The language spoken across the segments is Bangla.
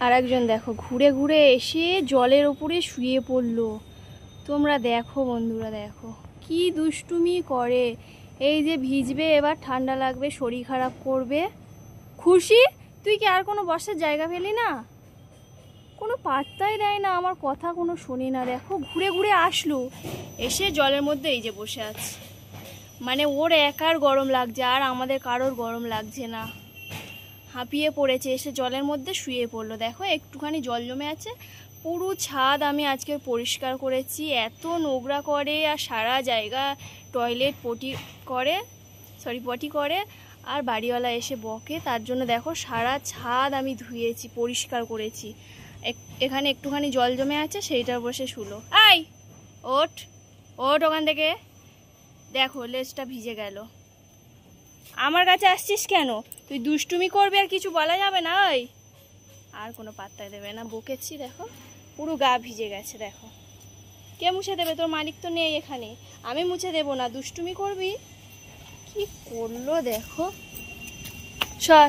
আর একজন দেখো ঘুরে ঘুরে এসে জলের ওপরে শুয়ে পড়লো। তোমরা দেখো বন্ধুরা, দেখো কি দুষ্টুমি করে। এই যে ভিজবে, এবার ঠান্ডা লাগবে, শরীর খারাপ করবে। খুশি, তুই কি আর কোনো বসার জায়গা পেলি না? কোনো পাত্তাই দেয় না, আমার কথা কোনো শোনে না। দেখো ঘুরে ঘুরে আসলো, এসে জলের মধ্যে এই যে বসে আছে। মানে ওর একার গরম লাগছে, আর আমাদের কারোর গরম লাগছে না। হাঁপিয়ে পড়েছে, এসে জলের মধ্যে শুয়ে পড়লো। দেখো একটুখানি জল জমে আছে। পুরো ছাদ আমি আজকে পরিষ্কার করেছি। এত নোংরা করে, আর সারা জায়গা টয়লেট পটি করে, আর বাড়িওয়ালা এসে বকে। তার জন্য দেখো সারা ছাদ আমি ধুয়েছি, পরিষ্কার করেছি। এখানে একটুখানি জল জমে আছে, সেইটার বসে শুলো। আই ওঠ ওঠ ওখান থেকে। দেখো লেজটা ভিজে গেল। আমার কাছে আসছিস কেন? তুই দুষ্টুমি করবি, আর কিছু বলা যাবে না। ওই আর কোনো পাত্তাই দেবে না, বকেছি। দেখো পুরো গা ভিজে গেছে। দেখো কে মুছে দেবে? তোর মালিক তো নেই এখানে, আমি মুছে দেবো না? দুষ্টুমি করবি। কি করলো দেখো। সর।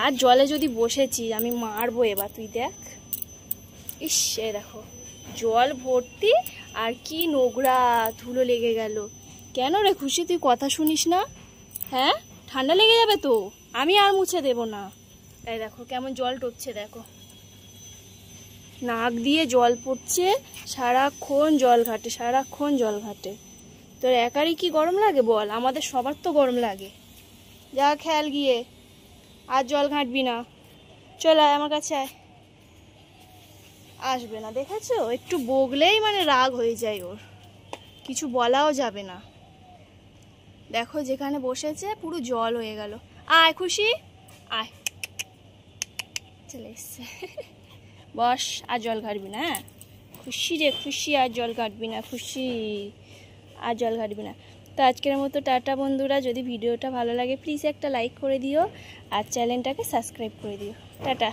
আর জলে যদি বসেছি আমি মারবো এবার, তুই দেখ। ইস, দেখো জল ভর্তি, আর কি নোংরা, ধুলো লেগে গেল। কেন রে খুশি, তুই কথা শুনিস না? হ্যাঁ, ঠান্ডা লেগে যাবে তো, আমি আর মুছে দেব না। এই দেখো কেমন জল টপছে, দেখো নাক দিয়ে জল পড়ছে, সারাক্ষণ জল ঘাটে। তোর একারই কি গরম লাগে বল? আমাদের সবার তো গরম লাগে। যা খেয়াল গিয়ে, আর জল ঘাঁটবি না। চল আয় আমার কাছে আয়। আসবে না, দেখেছো? একটু বগলেই মানে রাগ হয়ে যায় ওর, কিছু বলাও যাবে না। দেখো যেখানে বসেছে পুরো জল হয়ে গেল। আয় খুশি, আয়। চলে এসছে। বস, আর জল ঘাটবি না। খুশি রে খুশি, আর জল ঘাটবি না। খুশি, আর জল ঘাটবি না। তো আজকের মতো টাটা বন্ধুরা। যদি ভিডিওটা ভালো লাগে প্লিজ একটা লাইক করে দিও, আর চ্যানেলটাকে সাবস্ক্রাইব করে দিও। টাটা।